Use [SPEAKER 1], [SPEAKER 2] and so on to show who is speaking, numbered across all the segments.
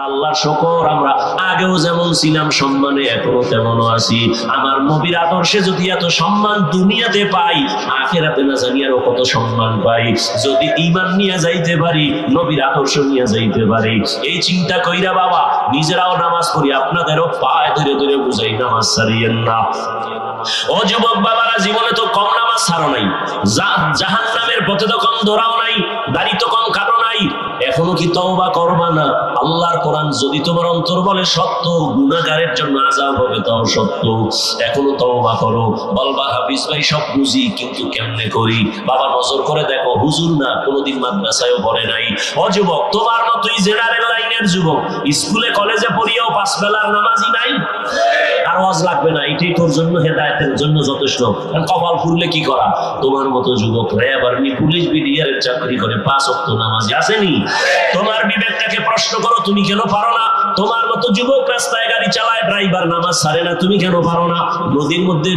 [SPEAKER 1] আল্লাহর শুকর, আমরা আগেও যেমন ছিলাম সম্মানে এখনো তেমনও আছি। আমার নবীর আদর্শে যদি এত সম্মান দুনিয়াতে পাই, আখিরাতে না জানি আরো কত সম্মান পাই। যদি ঈমান নিয়ে যাইতে পারি, নবীর আদর্শ নিয়ে যাইতে পারি, এই চিন্তা কইরা বাবা নিজেরাও নামাজ পড়ি, আপনাদেরও পায়ে ধরে ধরে বুঝাই নামাজ ছাড়িয়েন না। ও যুবক বাবারা, জীবনে তো কম নামাজ ছাড়ো নাই, জাহান্নামের পথে তো কম দৌড়াও নাই, দাড়ি তো কম কাটো নাই, এখনো কি তওবা করবা না? আল্লাহর কোরআন যদি তোমার অন্তর বলে সত্য, গুনাহগারের জন্য আযাব হবে তাও সত্য, এখনো তওবা করো। বলবা হাফিজ ভাই সব বুঝি, কিন্তু কেমনে করি? বাবা নজর করে দেখো, হুজুর না, কোনোদিন মাদ্রাসায়ও পড়ে নাই। ও যুবক, তোমার মতোই জেনারেল লাইনের যুবক, স্কুলে কলেজে পড়িয়েও পাঁচ বেলার নামাজই নাই, আর ওয়াজ লাগবে না, এটাই তোর জন্য হেদায়েতের জন্য যথেষ্ট। কপাল ফুললে কি করা? তোমার মতো যুবক র্যাব আর্মি পুলিশ বিডিআর এর চাকরি করে 5 ওয়াক্ত নামাজি আসেনি? তোমার বিবেকটাকে প্রশ্ন করো, তুমি কেন পারো না? তোমার মতো যুবক রাস্তায় গাড়ি চালায়, ড্রাইভার নামাজ ছাড়ে না, তুমি কেন পারো না? নদীর মধ্যে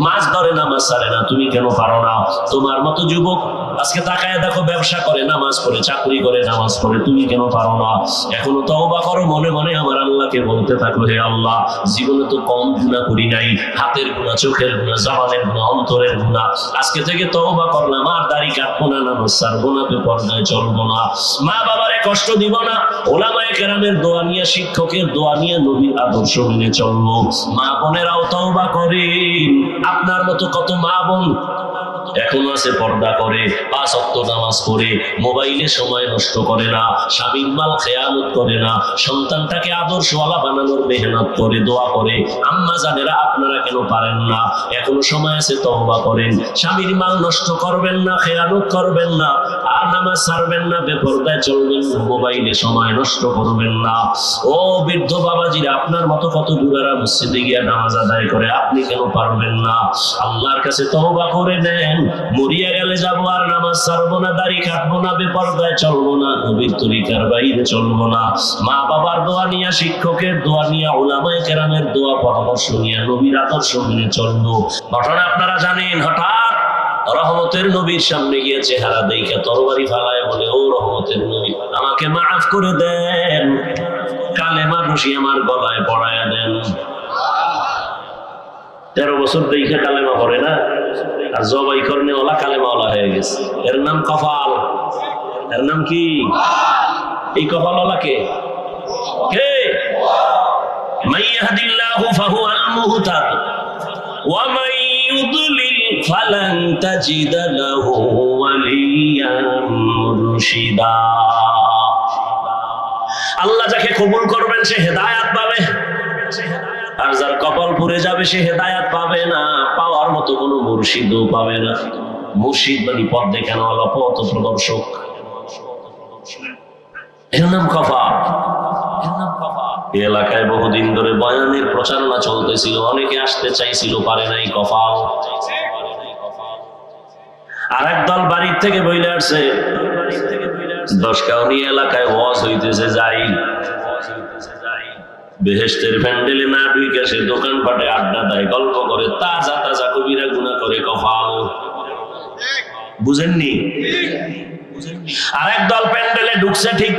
[SPEAKER 1] মাছ ধরে নামাজ ছাড়ে না, তুমি কেন পারো না? তোমার মতো যুবক আজকে তাকায় দেখো, ব্যবসা করে, নামাজ পড়ে, চাকরি করে, নামাজ পড়ে, তুমি কেন পারো না? এখনো তওবা করো, মনে মনে আমার আল্লাহকে বলতে থাকো, হে আল্লাহ, জীবনে তো কম গুনাহ করি নাই, হাতের গুনাহ, চোখের গুনাহ, জবানের গুনাহ, অন্তরের গুনাহ, আজকে থেকে তওবা করলাম, আর দাড়ি কাটবো না, নামাজ ছাড়বো না, বেপরদায় চলবো না, মা বাবারে কষ্ট দিব না, ওলামায়ে কেরামের দোয়া নিয়ে, শিক্ষকের দোয়া নিয়ে, নবীর আদর্শ মেনে চলবো। মা বোনেরাও তওবা করেন। আপনার মতো কত মা বোন এখনো আছে পর্দা করে, 5 ওয়াক্ত নামাজ পড়ে, মোবাইলে সময় নষ্ট করে না, স্বামীর মাল খেয়ানত করে না, সন্তানটাকে আদর্শওয়ালা বানানোর মেহনত করে, দোয়া করে। আম্মা জানেরা, আপনারা কেন পারেন না? এখনো সময় আছে, তওবা করেন। স্বামীর মাল নষ্ট করবেন না, খেয়ানত করবেন না, আর নামাজ ছাড়বেন না, বেপরদায় চলবেন না, মোবাইলে সময় নষ্ট করবেন না। ও বৃদ্ধ বাবাজিরা, আপনার মতো কত বুড়ারা মসজিদে গিয়ে নামাজ আদায় করে, আপনি কেন পারবেন না? আল্লাহর কাছে তওবা করে নেন। মরিয়া গেলে যাবো, আর নামাজ ছাড়বো না, দাড়ি কাটবো না, বেপরদায় চলবো না, নবীর তরিকার বাইরে চলবো না। মা বাবার দোয়া নিয়ে, শিক্ষকের দোয়া নিয়ে, উলামায়ে কেরামের দোয়া পরামর্শ নিয়ে, নবীর আদর্শ মেনে চলবো। ঘটনা আপনারা জানেন, হঠাৎ রহমতের নবীর সামনে গিয়ে চেহারা দেখে তরবারি ফালায় বলে, ও রহমতের নবী, আমাকে মাফ করে দেন, কালেমার রশি আমার গলায় পড়ায়া দেন। 13 বছর দেখে কালেমা পড়ে না, আর জবাই করনে ওলা কালেমাওয়ালা হয়ে গেছে। এর নাম কপাল। এর নাম কি? এই কপালওয়ালা কে? কে? মান ইয়াহদিল্লাহু ফাহুয়াল মুহতাদ ওয়া মান ইউদ্লিল ফালান তাজিদা লাহু ওয়ালিয়ান মুরশিদা। আল্লাহ যাকে কবুল করবেন সে হেদায়েত পাবে, আর যার কপাল পুড়ে যাবে সে হেদায়েত পাবে না, পাওয়ার মতো কোনো মুর্শিদও পাবে না। মুর্শিদ মানে পথ দেখানোওয়ালা, পথ প্রদর্শক, এর নাম কপাল। এই এলাকায় বহুদিন ধরে বয়ানের প্রচারণা চলতেছিল, অনেকে আসতে চাইছিল, পারে নাই, কপাল। আর একদল বাড়ির থেকে বইলে আসছে, 10 কাউনি এলাকায় ওয়াজ হইতেছে, যাই বেহেশতের প্যান্ডেলে না ঢুকে সে দোকানপাটে আড্ডা দেয়, গল্প করে, তাজা তাজা কবিরা গুনাহ করে, কপাল। বুঝেননি? আর একদল প্যান্ডেলে ঢুকছে ঠিক,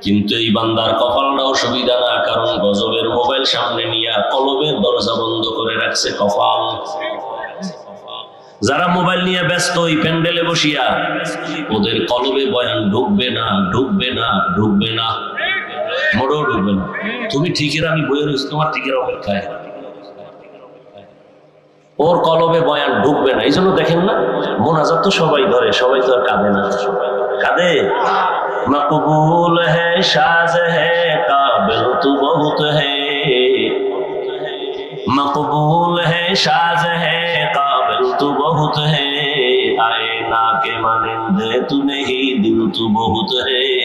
[SPEAKER 1] কিন্তু এই বান্দার কপালটাও সুবিধা না, কারণ গজবের মোবাইল সামনে নিয়ে কলবের দরজা বন্ধ করে রাখছে, কপাল। যারা মোবাইল নিয়ে ব্যস্ত ওই প্যান্ডেলে বসিয়া, ওদের কলবে বয়ান ঢুকবে না, ঢুকবে না, ঢুকবে না, মোড়েও ঢুকবে না। তুমি ঠিকের, আমি বইয়ের তোমার ঠিকের অপেক্ষায়, ওর কলবে বয়ান ঢুকবে না। এই জন্য দেখেন না, মোনাজাত তো সবাই ধরে, সবাই তো আর কাঁদে না। কাঁদে? মকবুল হ্যায় শাজ হ্যায় কাবিল তু বহুত হ্যায়, মকবুল হ্যায় শাজ হ্যায় কাবিল তু বহুত হ্যায়, আয়ে না কে মানিন্দে তু নেহি দিল তু বহুত হ্যায়,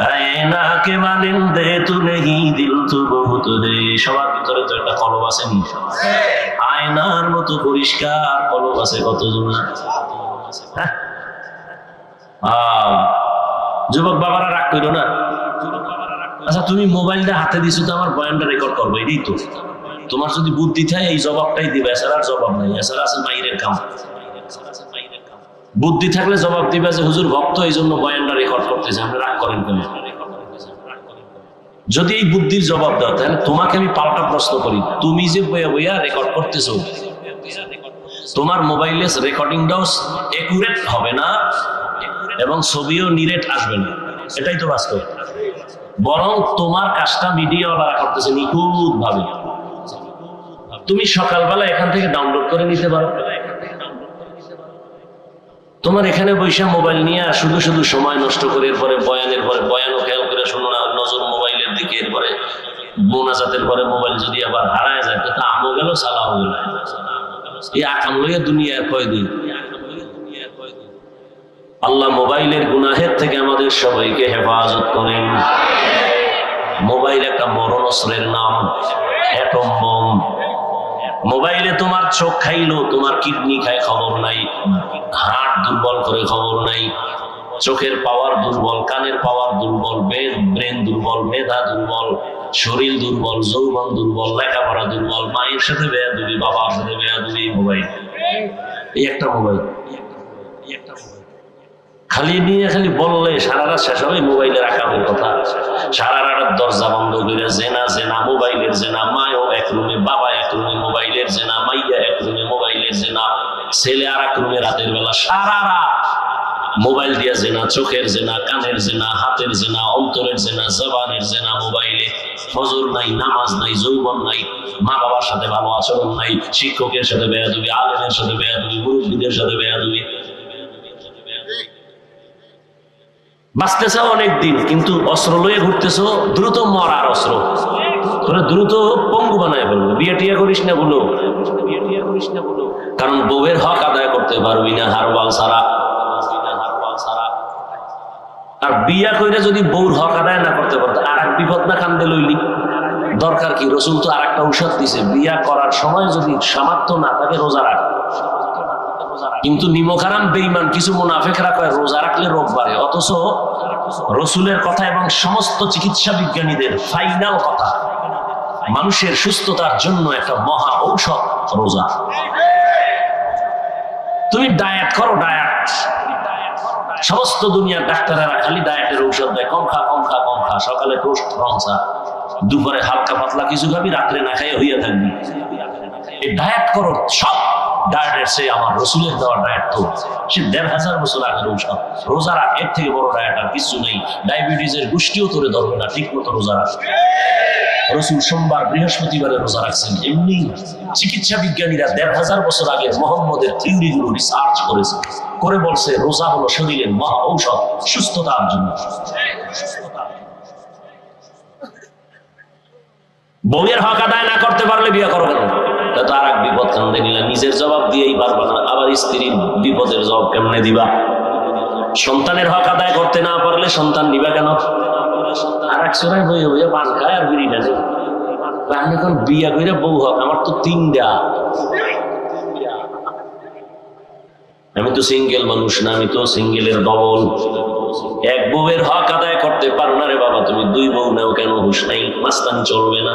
[SPEAKER 1] আয়না কে মানিন্দে তু নেহি দিল তু বহুত হে। সবার ভিতরে তো একটা কলব আছে নি? আয়নার মতো পরিষ্কার কলব আছে কতজন? যুবক বাবারা রাগ করো না। আচ্ছা, তুমি মোবাইলটা হাতে দিছো তো আমার বয়ানটা রেকর্ড করবো, এটাই তো তোমার যদি বুদ্ধি থাকে এই জবাবটাই দিবে, এছাড়া আর জবাব নাই, এছাড়া আছে মাইরের কাম। বুদ্ধি থাকলে জবাব দিবে যে হুজুর ভক্ত, এই জন্য বয়ানটা রেকর্ড করতেছে, আপনি রাগ করেন কেন? যদি এই বুদ্ধির জবাব দাও, তাহলে তোমাকে আমি পাল্টা প্রশ্ন করি, তুমি যে বইয়া বইয়া রেকর্ড করতেছো, তোমার মোবাইলে রেকর্ডিংটাও একুরেট হবে না এবং ছবিও নিরেট আসবে না, এটাই তো বাস্তব। বরং তোমার কাজটা মিডিয়াওয়ালারা করতেছে নিখুঁত ভাবে। তুমি সকালবেলা এখান থেকে ডাউনলোড করে নিতে পারো, তোমার এখানে বৈশা মোবাইল নিয়ে শুধু শুধু সময় নষ্ট করে এরপরে বয়ানও খেয়াল করে শোনো না, নজর মোবাইলের দিকে, এরপরে মোনাজাতের পরে মোবাইল যদি আবার হারায় যায় তো আমও গেল সালাও গেল। এই আকাম লইয়া দুনিয়ার কয়দিন। আল্লাহ মোবাইলের গুনাহের থেকে আমাদের সবাইকে হেফাজত করেন। মোবাইল একটা মরণস্ত্রের নাম, অ্যাটম বম। মোবাইলে তোমার চোখ খাইলো, তোমার কিডনি খায় খবর নাই, হার্ট দুর্বল করে খবর নাই, চোখের পাওয়ার দুর্বল, কানের পাওয়ার দুর্বল, ব্রেন দুর্বল, মেধা দুর্বল, শরীর দুর্বল, যৌবন দুর্বল, লেখাপড়া দুর্বল, মায়ের সাথে বেয়াদবি, বাবার সাথে বেয়াদবি। মোবাইল, এই একটা মোবাইল খালি নিয়ে খালি বললে সারা রাত শেষ হবে মোবাইলের আকামের কথা। সারা রাত দরজা বন্ধ করে জেনা জেনা, মোবাইলের জেনা, মায়ও এক রুমে, বাবা এক রুমে, মোবাইলের জেনা, মাইয়া এক রুমে, মোবাইলের জেনা, ছেলে আর এক রুমে, রাতের বেলা সারা রাত মোবাইল দিয়া জেনা, চোখের জেনা, কানের জেনা, হাতের জেনা, অন্তরের জেনা, জবানের জেনা মোবাইলে। ফজর নাই, নামাজ নাই, যৌবন নাই, মা বাবার সাথে ভালো আচরণ নাই, শিক্ষকের সাথে বেয়াদবি, আলেমের সাথে বেয়াদবি, মুরব্বীদের সাথে বেয়াদবি। বাঁচতেছ অনেক দিন, কিন্তু অস্ত্র লয়ে ঘুরতেছো, দ্রুত মরার অস্ত্র, তোরা দ্রুত পঙ্গু বানায় ফেলবো। বিয়ে টিয়া করিস না বলো, কারণ বউয়ের হক আদায় করতে পারবি না হারবাল ছাড়া। আর বিয়া কইরা যদি বউর হক আদায় না করতে পারতো, আর এক বিপদ না কান্দে লইলি। দরকার কি? রসুল তো আর একটা ঔষধ দিছে, বিয়া করার সময় যদি সামর্থ্য না থাকে রোজা রাখ। কিন্তু নিমখারাম বেঈমান কিছু মুনাফিকরা কয় রোজা রাখলে রোগ বাড়ে, অথচ রসুলের কথা এবং সমস্ত চিকিৎসা বিজ্ঞানীদের ফাইনাল কথা, মানুষের সুস্থতার জন্য একটা মহা ঔষধ রোজা। তুমি ডায়েট করো, ডায়েট। সমস্ত দুনিয়ার ডাক্তারেরা খালি ডায়েটের ঔষধ দেয়, কম খা কম খা কম খা, সকালে টোস্ট রংসা, দুপুরে হালকা পাতলা কিছু খাবি, রাত্রে না খাইয়ে হইয়া থাকবি। এই ডায়েট করো, সব ডায়েটের সে আমার রসুলের দেওয়া ডায়েট তো সে ১,৫০০ বছর আগের ঔষধ। রোজা রাখ, এর থেকে বড় ডায়েট আর কিছু নেই। ডায়াবেটিসের গোষ্ঠীও তোরে ধরবে না, ঠিক মতো রোজা রাখ। রসুল সোমবার বৃহস্পতিবারে রোজা রাখছেন। এমনি চিকিৎসা বিজ্ঞানীরা ১,৫০০ বছর আগে মোহাম্মদের থিওরিগুলো রিসার্চ করেছে, করে বলছে রোজা হলো শরীরের মহা ঔষধ সুস্থতার জন্য। বউয়ের হক আদায় না করতে পারলে বিয়ে করো কেন? তা আর এক বিপদ কান্দে নিলা, নিজের জবাব দিয়েই পারবা না, আবার স্ত্রীর বিপদের জবাব কেমনে দিবা? সন্তানের হক আদায় করতে না পারলে সন্তান নিবা কেন? আর এক সময় বইয়ে বইয়ে পান খায় আর বিড়ি টানে। আমি এখন বিয়া করে বউ হক, আমার তো ৩টা, আমি তো সিঙ্গেল মানুষ না, আমি তো সিঙ্গেলের ডবল। এক বউয়ের হক আদায় করতে পারো না রে বাবা, তুমি 2 বউ নাও কেন? হুশ নাই, মাস্তানি চলবে না।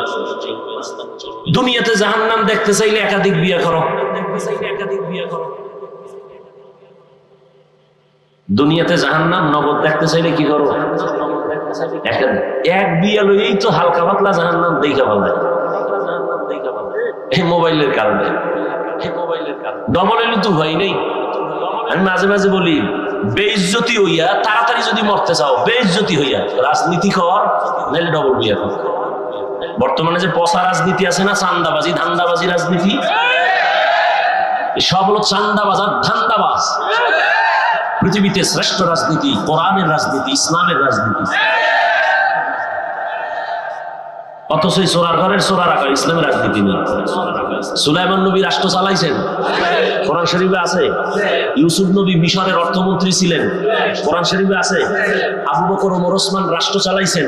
[SPEAKER 1] দুনিয়াতে জাহান্নাম দেখতে চাইলে একাধিক বিয়ে করো। দুনিয়াতে জাহান্নাম নগদ দেখতে চাইলে কি করো? এক বিয়ে লইই তো হালকা পাতলা জাহান্নাম দেখা পাবে এই মোবাইলের কারণে। ডবল এলে তো ভয় নেই। আমি মাঝে মাঝে বলি, বেইজ্জতি হইয়া তাড়াতাড়ি যদি মরতে চাও, বেইজ্জতি হইয়া রাজনীতি কর, নাহলে ডবল বিয়ে কর। বর্তমানে যে পচা রাজনীতি আছে না, চান্দাবাজি ধান্দাবাজি রাজনীতি, সব হলো চান্দাবাজ আর ধান্দাবাজ। পৃথিবীতে শ্রেষ্ঠ রাজনীতি কোরআনের রাজনীতি, ইসলামের রাজনীতি। অথচ চোরার ঘরের চোরার আকার, ইসলামের রাজনীতি নেই। সুলাইমান নবী রাষ্ট্র চালাইছেন, কোরআন শরীফে আছে। ইউসুফ নবী মিশরের অর্থমন্ত্রী ছিলেন, কোরআন শরীফে আছে। আবু বকর ওমর ওসমান রাষ্ট্র চালাইছেন,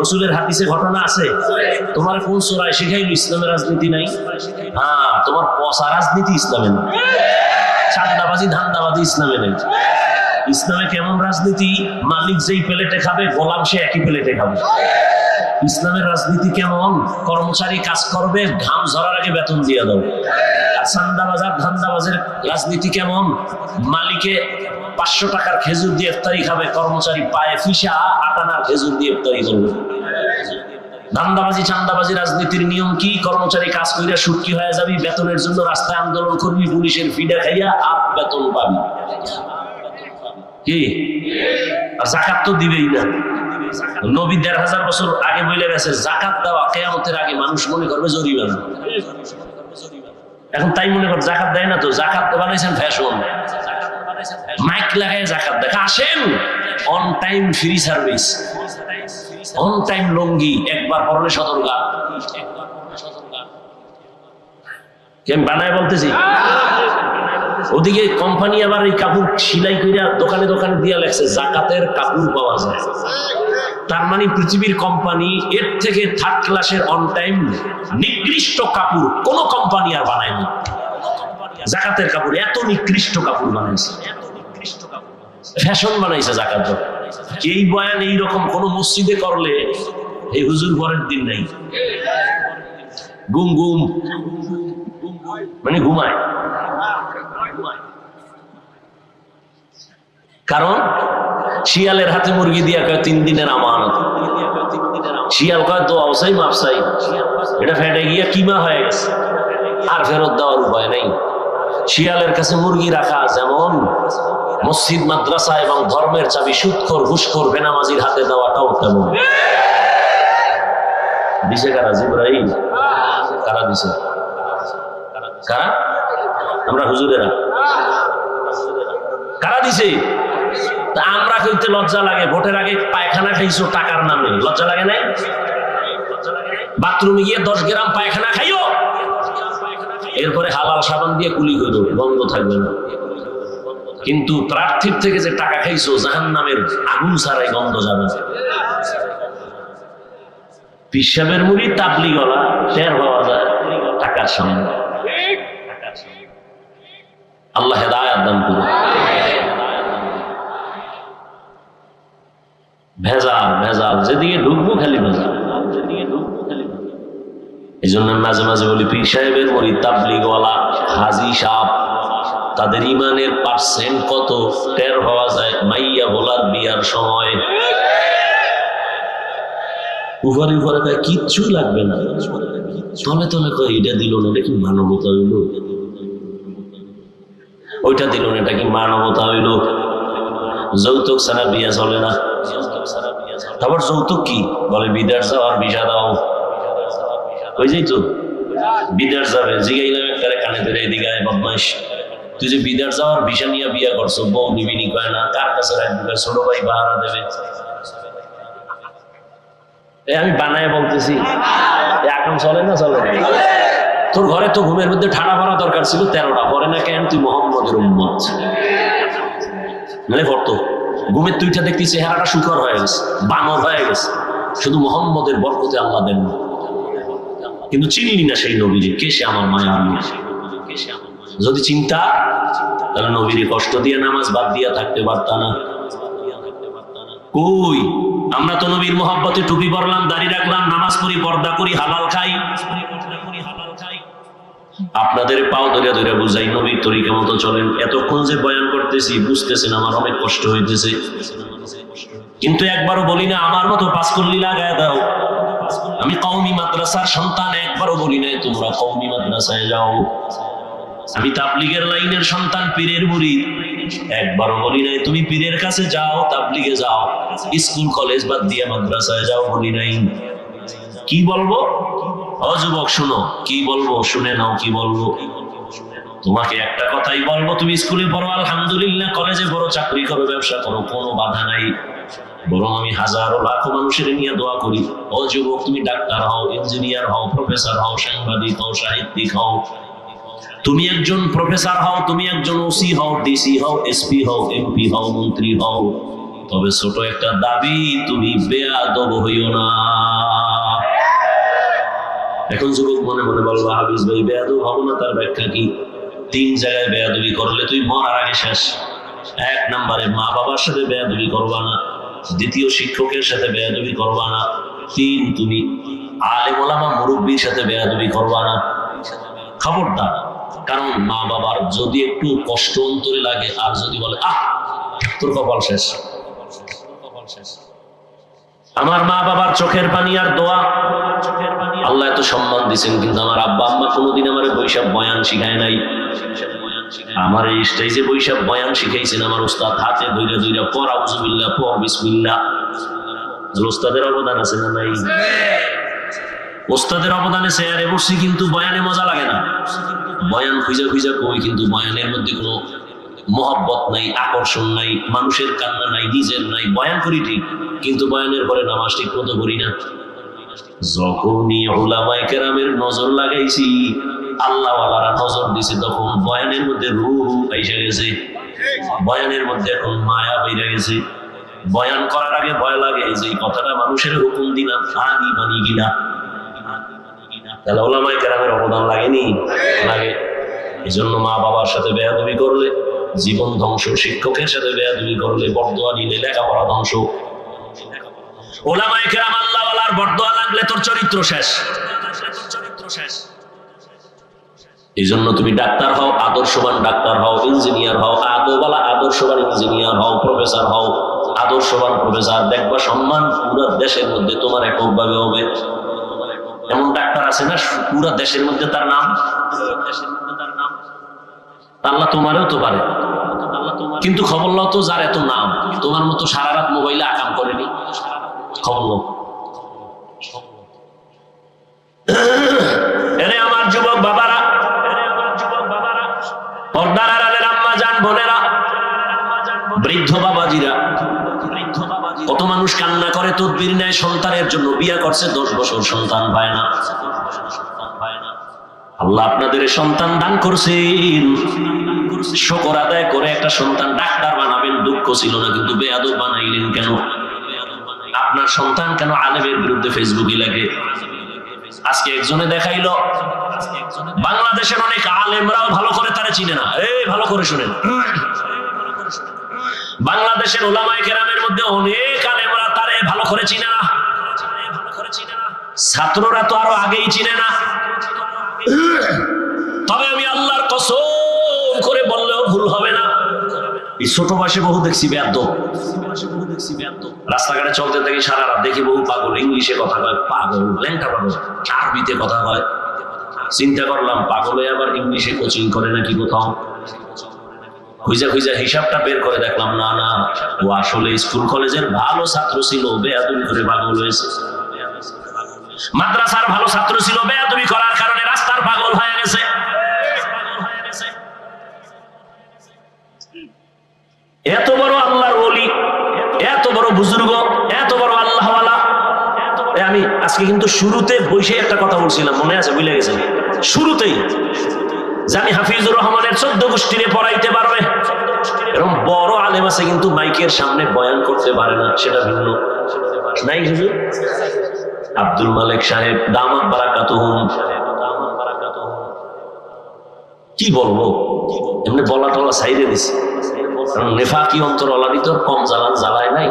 [SPEAKER 1] রসুলের হাদিসে ঘটনা আছে। তোমার কোন চোরায় শিখাইল ইসলামের রাজনীতি নাই? হ্যাঁ, তোমার পচা রাজনীতি ইসলামে নেই, চাঁদাবাজি ধান্দাবাজি ইসলামে নেই। ইসলামে কেমন রাজনীতি? মালিক যেই প্লেটে খাবে, গোলাম সে একই প্লেটে খাবে। ইসলামের রাজনীতি কেমন? কর্মচারী কাজ করবে, ঘাম ঝরার আগে বেতন দিয়ে দাও। আর চান্দাবাজার ধান্দাবাজের রাজনীতি কেমন? মালিকে 500 টাকার খেজুর দিয়ে ইফতারি খাবে, কর্মচারী পায়ে ফিসা 8 আনার খেজুর দিয়ে ইফতারি করবে। ধান্দাবাজি চান্দাবাজি রাজনীতির নিয়ম কি? কর্মচারী কাজ কইরা সুটকি হয়ে যাবি, বেতনের জন্য রাস্তায় আন্দোলন করবি, পুলিশের ফিডা খাইয়া আপ বেতন পাবি। কি আর যাকাত তো দিবেই না। নবী ১৫০০ বছর আগে বলে গেছে যাকাত দেওয়া কিয়ামতের আগে মানুষ মনে করবে জরিমানা। এখন তাই মনে কর যাকাত দেয় না, তো যাকাত বানাইছেন ফ্যাশন, মাইক লাগায় যাকাত দেখা। আসেন on time free service, on time lungi, একবার পরলে সতর্কা। কেন বানায় বলতেছি? ওদিকে কোম্পানি আবার এই কাপড় সিলাই কইরা দোকানে দোকানে দিয়া লেখছে যাকাতের কাপড় পাওয়া যায়। তার মানে পৃথিবীর কোম্পানি এর থেকে থার্ড ক্লাসের অন টাইম নিকৃষ্ট কাপড় কোন কোম্পানি আর বানায়নি। যাকাতের কাপড় এত নিকৃষ্ট কাপড় বানাইছে, ফ্যাশন বানাইছে যাকাত। এই বয়ান এইরকম কোন মসজিদে করলে এই হুজুর পরের দিন নাই, গুম গুম মানে ঘুমায়। কারণ শিয়ালের হাতে মুরগি দিয়া কয় 3 দিনের আমানত। শিয়াল কয় তো অবসাই মাপসাই, এটা ফেটে গিয়া কিমা হয়ে গেছে, আর ফেরত দেওয়ার উপায় নেই। শিয়ালের কাছে মুরগি রাখা যেমন, মসজিদ মাদ্রাসা এবং ধর্মের চাবি সুদখোর ঘুষখোর বেনামাজির হাতে দেওয়াটাও তেমন। দিছে কারা? জিবরাইল। কারা দিছে? কারা? আমরা হুজুরেরা। কারা দিছে? তা আমরা কইতে লজ্জা লাগে। ভোটের আগে পায়খানা খাইছো টাকার নামে, লজ্জা লাগে নাই? বাথরুমে গিয়ে 10 গ্রাম পায়খানা খাইও, এরপরে হালাল সাবান দিয়ে কুলি করো, বন্ধ থাকবে না। কিন্তু প্রার্থীর থেকে যে টাকা খাইছো জাহান্নামের আগুন ছাড়াই গন্ধ যাবে। পিসাবের মুড়ি তাবলি গলা শের হওয়া যায় টাকার সামনে। আল্লাহ হেদায়েত দান করুন। ভেজাল ভেজাল, যেদিকে ঢুকবো খালি ভেজাল। এই জন্য মাঝে মাঝে বলি পীর সাহেবের মুড়ি তাবলিগওয়ালা হাজি সাহেব তাদের ইমানের পার্সেন্ট কত টের হওয়া যায় মাইয়া বলার বিয়ার সময়। উপরে উপরে কয় কিচ্ছু লাগবে না, তলে তলে কয় এটা দিল না, এটা কি মানবতা হইল? ওইটা দিল না, এটা কি মানবতা হইল? যৌতুক ছাড়া বিয়া চলে না। তারপর যৌতুক কি বলে? বিদেশ যাও আর ভিসা দাও। ওই যাই তো বিদেশ যাবে, জিগাইলাম একটা কানে ধরে এদিকে বদমাইশ, তুই যে বিদেশ যাওয়ার ভিসা নিয়ে বিয়া করছো, বউ নিবিনি কয় না, কার কাছে রাখবি? ছোট ভাই পাহারা দেবে। আমি বানায় বলতেছি, এখন চলে না? চলে। তোর ঘরে তো ঘুমের মধ্যে ঠাড়া ভরা দরকার ছিল 13টা, পরে না কেন? তুই মোহাম্মদের উম্মত মানে পড়তো। ঘুমের তুইটা দেখতি চেহারাটা শুকর হয়ে গেছে, বানর হয়ে গেছে, শুধু মোহাম্মদের বরকতে আল্লাহ দেন। কিন্তু চিনি না সেই নবীরে, কে সে আমার মায়া। যদি চিন্তা তাহলে নবীরে কষ্ট দিয়ে নামাজ বাদ দিয়া থাকতে পারতা না। কই আমরা তো নবীর মোহাব্বতে টুপি পরলাম, দাড়ি রাখলাম, নামাজ পড়ি, পর্দা করি, হালাল খাই। আপনাদের পাও ধরে ধরে বুঝাই নবীর তরিকা মতো চলেন। এতক্ষণ যে বয়ান করতেছি বুঝতেছেন আমার অনেক কষ্ট হইতেছে, কিন্তু একবারও বলি না আমার মতো পাঁচকল্লি লাগায় দাও। আমি কওমি মাদ্রাসার সন্তান, একবারও বলি নাই তোমরা কওমি মাদ্রাসায় যাও। আমি তাবলীগের লাইনের সন্তান, পীরের মুরিদ, একবারও বলি নাই তুমি পীরের কাছে যাও, তাবলীগে যাও, স্কুল কলেজ বাদ দিয়ে মাদ্রাসায় যাও বলি নাই। কি বলবো? ও যুবক শুনো, কি বলবো শুনে নাও। কি বলবো? তোমাকে একটা কথাই বলবো, তুমি স্কুলে পড়ো আলহামদুলিল্লাহ, কলেজে পড়ো, চাকরি করো, ব্যবসা করো, কোনো বাধা নাই। বরং আমি হাজারো লাখো মানুষের নিয়ে দোয়া করি, ও যুবক তুমি ডাক্তার হও, ইঞ্জিনিয়ার হও, প্রফেসর হও, সাংবাদিক হও, সাহিত্যিক হও, তুমি একজন প্রফেসর হও, তুমি একজন ওসি হও, ডিসি হও, এসপি হও, এমপি হও, মন্ত্রী হও, তবে ছোট একটা দাবি, তুমি বেয়াদব হইও না। এখন যুবক মনে মনে বলবো, হাফিজ ভাই বেয়াদব হবো না, তার ব্যাখ্যা কি? 3 জায়গায় বেয়াদবি করলে তুই মরার আগে শেষ। 1 নম্বরে মা বাবার সাথে বেয়াদবি করবা না, 2 শিক্ষকের সাথে বেয়াদবি করবা না, 3 তুমি আলেম ওলামা মুরব্বির সাথে বেয়াদবি করবা না। খবরদার। কারণ মা বাবার যদি একটু কষ্ট অন্তরে লাগে, আর যদি বলে আহ তোর কপাল শেষ, আমার মা বাবার চোখের পানি আর দোয়া, আল্লাহ এত সম্মান দিয়েছেন, কিন্তু আমার আব্বা আম্মা কোনোদিন আমার বৈশাখ বয়ান শিখায় নাই। আমার এই স্টেজে বৈশাখ বয়ান শিখাইছেন আমার উস্তাদ, হাতে ধইরা ধইরা পর আউযুবিল্লাহ, পর বিসমিল্লাহ। উস্তাদের অবদান আছে না নাই? উস্তাদের অবদানে চেয়ারে বসছি, কিন্তু বয়ানে মজা লাগে না। বয়ান খুঁজা খুঁজা কই, কিন্তু বয়ানের মধ্যে কোনো মহব্বত নাই, আকর্ষণ নাই, মানুষের কান্না নাই, নিজের নাই। বয়ান করি ঠিক, কিন্তু বয়ানের পরে নামাজ ঠিক মতো করি না। যখনই উলামায়ে কেরামের নজর লাগাইছি, আল্লাহ ওয়ালারা নজর দিছে, তখন বয়ানের মধ্যে রূহ আইসা গেছে, বয়ানের মধ্যে এখন মায়া বেরিয়ে গেছে। বয়ান করার আগে ভয় লাগে যে কথাটা মানুষের হুকুম দিলাম, আনি বানি গিলা। তাহলে উলামায়ে কেরামের অবদান লাগেনি? লাগে। এই জন্য মা বাবার সাথে বেয়াদবি করলে জীবন ধ্বংস, শিক্ষকের সাথে বেয়াদবি করলে, বরদোয়া নিলে লেখাপড়া ধ্বংস। উলামায়ে কেরাম আল্লাহ ওয়ালার বরদোয়া লাগলে তোর চরিত্র শেষ। এই জন্য তুমি ডাক্তার হও, আদর্শবান ডাক্তার হও, ইঞ্জিনিয়ার হও, আদোওয়ালা আদর্শবান ইঞ্জিনিয়ার হও, প্রফেসর হও, আদর্শবান প্রফেসর, দেখবা সম্মান পুরো দেশের মধ্যে তোমার এককভাবে হবে। এমন ডাক্তার আছে না পুরো দেশের মধ্যে তার নাম, আল্লাহ তোমারও তো পারে, কিন্তু খবর লও তো যার এত নাম, তোমার মতো সারা রাত মোবাইলে আকাম করেনি, খবর লও। এরে আমার যুবক বাবারা, পর্দার আড়ালের আম্মা জান বোনেরা, বৃদ্ধ বাবাজিরা, কত মানুষ কান্না করে তদবির নেয় সন্তানের জন্য, বিয়ে করছে 10 বছর সন্তান পায় না। আল্লাহ আপনাদের সন্তান দান করছেন, শুকর আদায় করে একটা সন্তান ডাক্তার বানাবেন, দুঃখ ছিল না, কিন্তু বেয়াদব বানাইলেন কেন? আপনার সন্তান কেন আলেমের বিরুদ্ধে ফেসবুকে লাগে? আজকে একজনে দেখাইলো বাংলাদেশের অনেক আলেমরাও ভালো করে তারা চিনে না। এই ভালো করে শুনেন, বাংলাদেশের উলামায়ে কেরামের মধ্যে অনেক আলেমরা তারে ভালো করে চিনে না, ছাত্ররা তো আরো আগেই চিনে না। তবে আমি আল্লাহর কসম করে বললেও ভুল হবে না, এই ছোট বয়সে বহু দেখছি বেয়াদব। রাস্তাঘাটে চলতে থাকি সারা রাত, দেখি বহু পাগল, ইংলিশে কথা কয়, পাগল ল্যাংটা পাগল, আরবিতে কথা কয়। চিন্তা করলাম পাগল হয়ে আবার ইংলিশে কোচিং করে নাকি কোথাও। খুঁজা খুঁজা হিসাবটা বের করে দেখলাম না না, ও আসলে স্কুল কলেজের ভালো ছাত্র ছিল, বেয়াদবি করে পাগল হয়েছে। মাদ্রাসার ভালো ছাত্র ছিল, বেয়াদবি করার কারণে রাস্তার পাগল হয়ে গেছে। এত বড় আল্লাহর ওলি, এত বড় বুজুর্গ, এত বড় আল্লাহওয়ালা। আমি আজকে কিন্তু শুরুতে বসে একটা কথা বলছিলাম, মনে আছে? ভুলে গেছেন? শুরুতেই জানি হাফিজুর রহমানের 14 গোষ্ঠীরে পড়াইতে পারবে, এরকম বড় আলেম আছে, কিন্তু মাইকের সামনে বয়ান করতে পারে না, সেটা ভিন্ন। নাই হুজুর? আব্দুল মালিক সাহেব দামাত বারাকাতুহুম, কি বলবো, এমনি বলা টলা সাইডে দিছে, কারণ নেফাকি অন্তর আলাদি তো কম জ্বালায় নাই।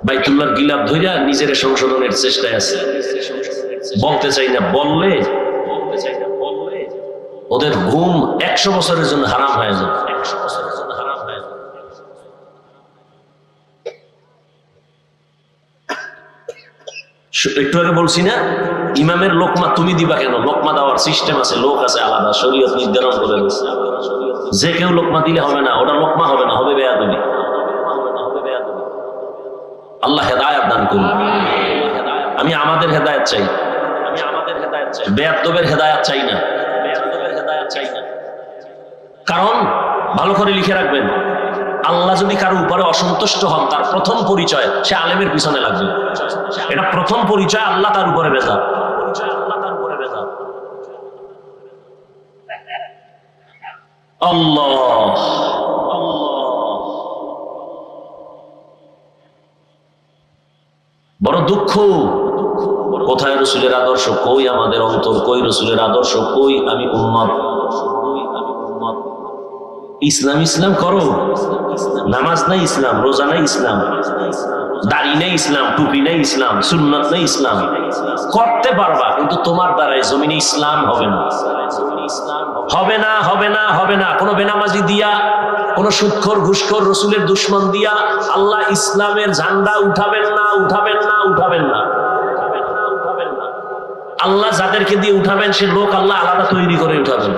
[SPEAKER 1] বাইতুল্লাহর গিলাপ ধইরা নিজের সংশোধনের চেষ্টায় আছে, বলতে চাই না, বললে ওদের ঘুম 100 বছরের জন্য হারাম হয়ে যাবে। একটু আগে বলছি না, ইমামের লোকমা তুমি দিবা কেন? লোকমা দেওয়ার সিস্টেম আছে, লোক আছে আলাদা, শরীয়ত নির্ধারণ করে দিয়েছে। যে কেউ লোকমা দিলে হবে না, ওটা লোকমা হবে না, হবে বেয়াদবি। আল্লাহ হেদায়েত দান করুন। আমি আমাদের হেদায়েত চাই, বেয়াদবের হেদায়েত চাই না। কারণ ভালো করে লিখে রাখবেন, আল্লাহ যদি কারো উপরে অসন্তুষ্ট হন, তার প্রথম পরিচয় সে আলেমের পিছনে লাগবে। এটা প্রথম পরিচয়, আল্লাহ তার উপরে বেজার। আল্লাহ বড় দুঃখ, কোথায় রসুলের আদর্শ, কই আমাদের অন্তর, কই রসুলের আদর্শ, কই আমি উম্মত। ইসলাম ইসলাম করো, নামাজ নাই ইসলাম, রোজা নাই ইসলাম, দাড়ি নেই ইসলাম, টুপি নেই ইসলাম, সুন্নাত নেই ইসলাম। করতে পারবা, কিন্তু তোমার দ্বারাই জমিনে ইসলাম হবে না। হবে না, হবে না, হবে না। কোন বেনামাজি দিয়া, কোন সুদখোর ঘুষখোর রসুলের দুশমন দিয়া আল্লাহ ইসলামের ঝান্ডা উঠাবেন না, উঠাবেন না, উঠাবেন না। আল্লাহ যাদেরকে দিয়ে উঠাবেন সে লোক আল্লাহ আলাদা তৈরি করে উঠাবেন।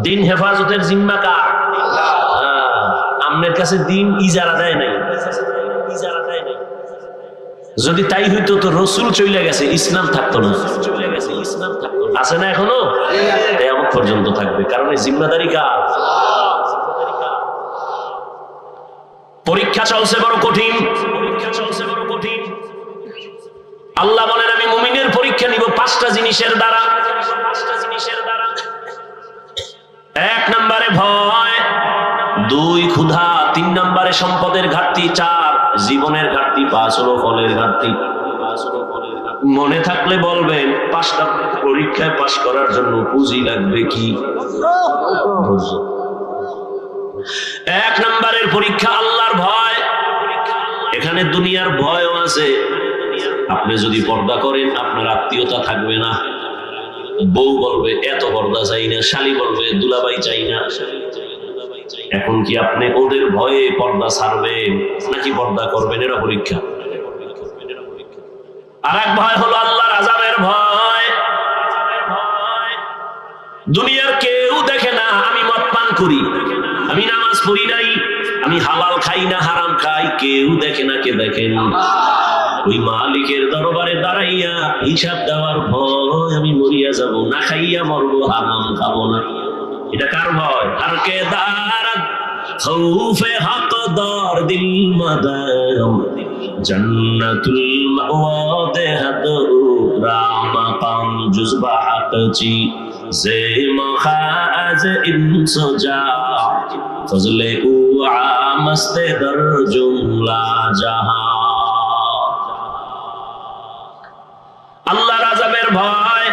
[SPEAKER 1] দিন হেফাজতের জিম্মা কার? আমনের কাছে দিন ইজারা দেয় নাই। যদি তাই হইতো তো রসুল চলে গেছে, ইসলাম থাকতো না। আছে না এখনো? কিয়ামত পর্যন্ত থাকবে, কারণ এই জিম্মাদারি কার? পরীক্ষা চলছে বড় কঠিন, আল্লাহ বলেন আমি মুমিনের পরীক্ষা নিব 5টা জিনিসের দ্বারা। 1 নম্বরে ভয়, 2 ক্ষুধা, 3 নম্বরে সম্পদের ঘাটতি, 4 জীবনের ঘাটতি, 5 হলো ফলের ঘাটতি। মনে থাকলে বলবেন 5টা পরীক্ষায় পাশ করার জন্য পুঁজি লাগবে কি? 1 নম্বরের পরীক্ষা আল্লাহর ভয়। এখানে দুনিয়ার ভয়ও আছে। আপনি যদি পর্দা করেন আপনার আত্মীয়তা থাকবে না, বউ বলবে এত পর্দা চাই না, শালী বলবে দুলাভাই চাই না। এখন কি আপনি ওদের ভয়ে পর্দা ছাড়বেন নাকি পর্দা করবেন? এরা পরীক্ষা। আর এক ভয় হলো আল্লাহর আযাবের ভয়। দুনিয়ার কেউ দেখে না আমি মদ পান করি, আমি নামাজ পড়ি নাই, আমি হালাল খাই না হারাম খাই, কেউ দেখে না। কে দেখেন? ওই মালিকের দরবারে দাঁড়াইয়া হিসাব দেওয়ার ভয়, আমি মরিয়া যাব, না খাইয়া মরবো, হারাম খাবো না। এটা কার ভয়? আর কে দাঁড়াত খৌফে হকদার দিল মাদারম জান্নাতুল মাওয়াদে হাদরা মাকাম জুজবা হাকচি জে মখাজ ইনসজা ফজলে উ আমস্তে দর জুমলা জাহান। আল্লাহর আযাবের ভয়,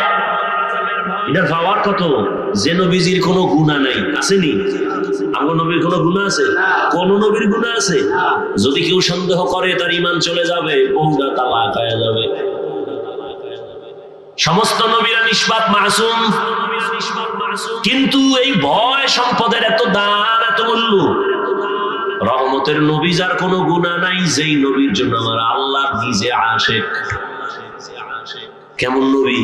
[SPEAKER 1] এটার পাওয়ার কত? যে নবীজির কোনো গুনাহ নাই, আসেনি? আমার নবীর কোনো গুনাহ আছে? কোন নবীর গুনাহ আছে? যদি কেউ সন্দেহ করে তার ঈমান চলে যাবে, বউটা তালাক হয়ে যাবে। সমস্ত নবীরা নিষ্পাপ মাসুম, কিন্তু এই ভয় সম্পদের এত দাম, এত মূল্য। রহমতের নবী যার কোনো গুনাহ নাই, যেই নবীর জন্য আমার আল্লাহ নিজে আশিক। কেমন নবী?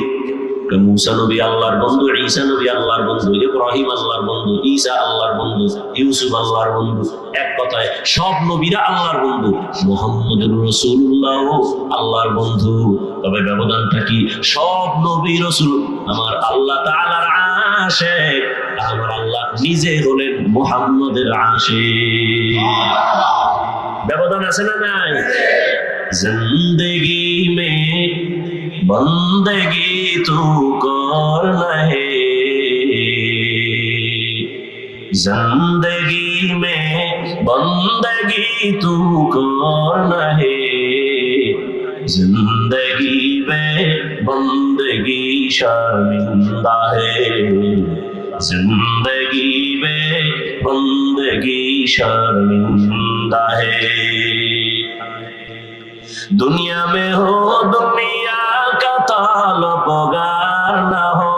[SPEAKER 1] মুসা নবী আল্লাহর বন্ধু, ঈসা নবী আল্লাহর বন্ধু, ইব্রাহিম আল্লাহর বন্ধু, ঈসা আল্লাহর বন্ধু, ইউসুফ আল্লাহর বন্ধু। এক কথায় সব নবীরা আল্লাহর বন্ধু। মুহাম্মদুর রাসূলুল্লাহ আল্লাহর বন্ধু। তবে ব্যবধানটা কি? সব নবী রাসূল আমার আল্লাহ তাআলার আশিক, আমার আল্লাহ নিজে হলেন মুহাম্মদের আশিক। ব্যবধান আছে না নাই? জিন্দেগি মে बंदगी तू करना है, जिंदगी में बंदगी तू करना है, जिंदगी में बंदगी शर्मिंदा है, जिंदगी में बंदगी शर्मिंदा है। दुनिया में हो दुनिया का ताल्लुकार न हो,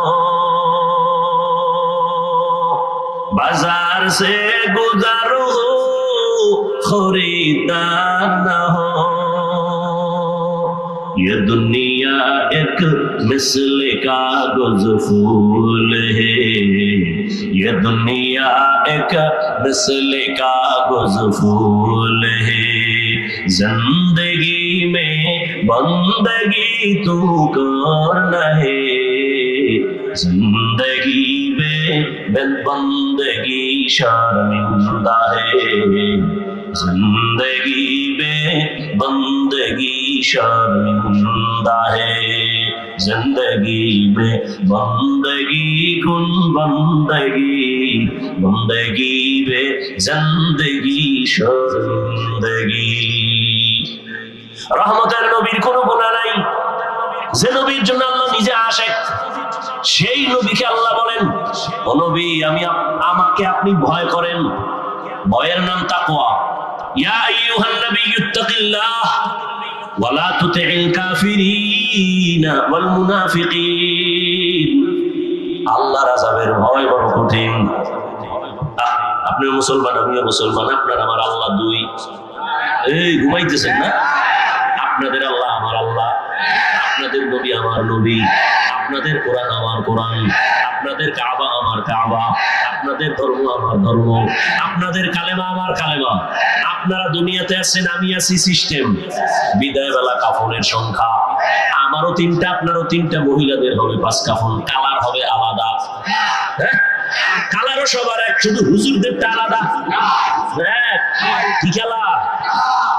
[SPEAKER 1] बाजार से गुजर हो खरीदार न हो। ये दुनिया एक मिसल कागज फूल है, ये दुनिया एक मिसल कागज फूल है, जिंदगी में बंदगी तू करना है, जिंदगी में बंदगी शर्मिंदा है, जिंदगी में बंदगी शर्मिंदा है, जिंदगी में बंदगी कुन बंदगी, बंदगी में जिंदगी शर्मिंदगी। রহমতের নবীর কোনো গুনাহ নাই, যে নবীর জন্য আল্লাহ নিজে আশিক, সেই নবীকে আল্লাহ বলেন ও নবী আমাকে আপনি ভয় করেন। ভয়ের নাম তাকওয়া। ইয়া আইয়ুহান নাবিয়্যুত্তাকিল্লাহ ওয়া লা তুতি'ল কাফিরিনা ওয়াল মুনাফিকিন। আল্লাহর আযাবের ভয় বড় কঠিন। আপনি মুসলমান, আমিও মুসলমান, আপনার আমার আল্লাহ দুই। এই ঘুমাইতেছেন না? আপনাদের আল্লাহ আমার আল্লাহ, আপনাদের নবী আমার নবী, আপনাদের কোরআন আমার কোরআন, আপনাদের কাবা আমার কাবা, আপনাদের ধর্ম আমার ধর্ম, আপনাদের কালেমা আমার কালেমা। আপনারা দুনিয়াতে আছেন, আমি আছি সিস্টেম। বিদায় বেলা কাফনের সংখ্যা আমারও 3টা, আপনারও 3টা, মহিলাদের হবে 5 কাফন, কালার হবে আলাদা। হ্যাঁ, কালারও সবার এক, শুধু হুজুরদেরটা আলাদা। কি কালার?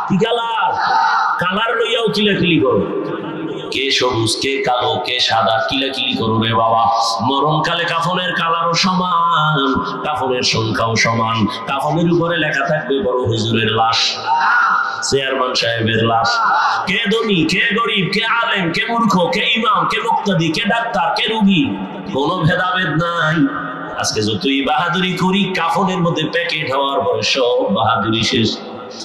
[SPEAKER 1] কি কালার? কালার লইয়াও কিলাকিলি করো, কে সবুজ, কে কালো, কে সাদা, কিলাকিলি করো রে বাবা। মরণকালে কাফনের কালারও সমান, কাফনের সংখ্যাও সমান। কাফনের উপরে লেখা থাকবে বড় হুজুরের লাশ, চেয়ারম্যান সাহেবের লাশ। কে ধনী, কে গরিব, কে আলেম, কে মূর্খ, কে ইমাম, কে মুক্তাদি, কে ডাক্তার, কে রোগী, কোনো ভেদাভেদ নাই। আজকে যতই বাহাদুরি করি, কাফনের মধ্যে প্যাকেট হওয়ার পরে সব বাহাদুরি শেষ।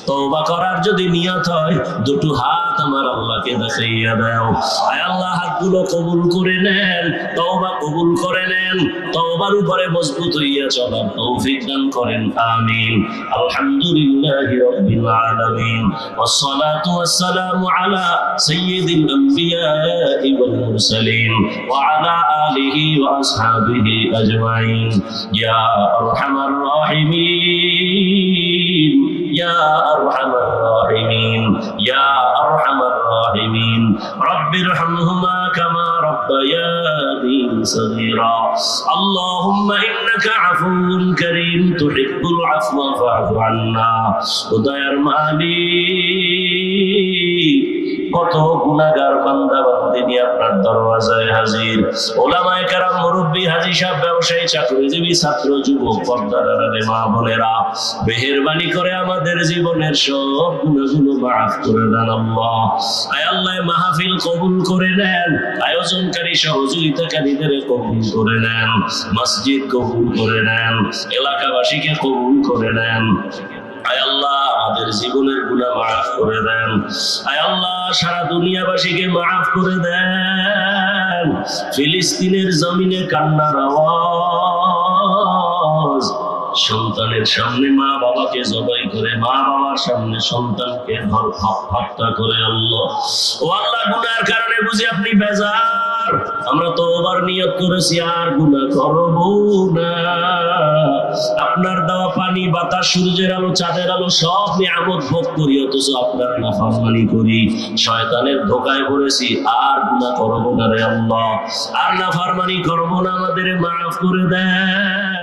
[SPEAKER 1] তওবা করার যদি নিয়ত হয়, দুটো হাত আমার আল্লাহকে দেখাইয়া দাও। আয় আল্লাহ, হাতগুলো কবুল করে নেন, তওবা কবুল করে নেন, তওবার উপরে মজবুত হইয়া চলার তৌফিক দান করেন, আমিন। আলহামদুলিল্লাহি রাব্বিল আলামিন, ওয়াসসালাতু ওয়াসসালামু আলা সাইয়্যিদিল আমবিয়াই ওয়াল মুরসালিন ওয়া আলা আলিহি ওয়া আসহাবিহি আজমাইন। ইয়া আরহামার রাহিমিন, ইয়া আরহামার রাহিমিন, ইয়া আরহামার রাহিমিন। রব্বিরহামহুমা কামা রাব্বায়ানি সগীরা। আল্লাহুম্মা ইন্নাকা আফুউন কারীম তুহিব্বুল আফওয়া ফা'ফু আন্না। ও দয়ার মালিক, কত গুনাহগার বান্দা বান্দি নিয়ে আপনার দরওয়াজায় হাজির। ওলামায়ে কেরাম, মুরব্বী, হাজী সাহেব, ব্যবসায়ী, চাকরিজীবী, ছাত্র, যুবক, পর্দার আড়ালে মা বোনেরা, মেহেরবানি করে আমাদের জীবনের সব গুনাহগুলো মাফ করে দেন আল্লাহ। আয় আল্লাহ, মাহফিল কবুল করে নেন, আয়োজনকারী সহযোগিতাকারীদের কবুল করে নেন, মসজিদ কবুল করে নেন, এলাকাবাসীকে কবুল করে নেন। আয় আল্লাহ, আমাদের জীবনের গুনাহ মাফ করে দেন। আয় আল্লাহ, সারা দুনিয়াবাসীকে মাফ করে দেন। ফিলিস্তিনের জমিনে কান্নার আওয়াজ, সন্তানের সামনে মা বাবাকে জবাই করে, মা বাবার সামনে সন্তানকে হত্যা করে। আল্লাহ, ও আল্লাহ, গুনার কারণে বুঝি আপনি বেজার। আমরা তওবার নিয়ত করেছি, আর গুনাহ করব না। আপনার দেওয়া পানি, বাতাস, সূর্যের আলো, চাঁদের আলো সব নিয়ামত ভোগ করি, অথচ আপনার নাফরমানি করি, শয়তানের ধোকায় পড়েছি। আর গুনাহ করব না রে আল্লাহ, আর নাফরমানি করব না, আমাদের মাফ করে দেন।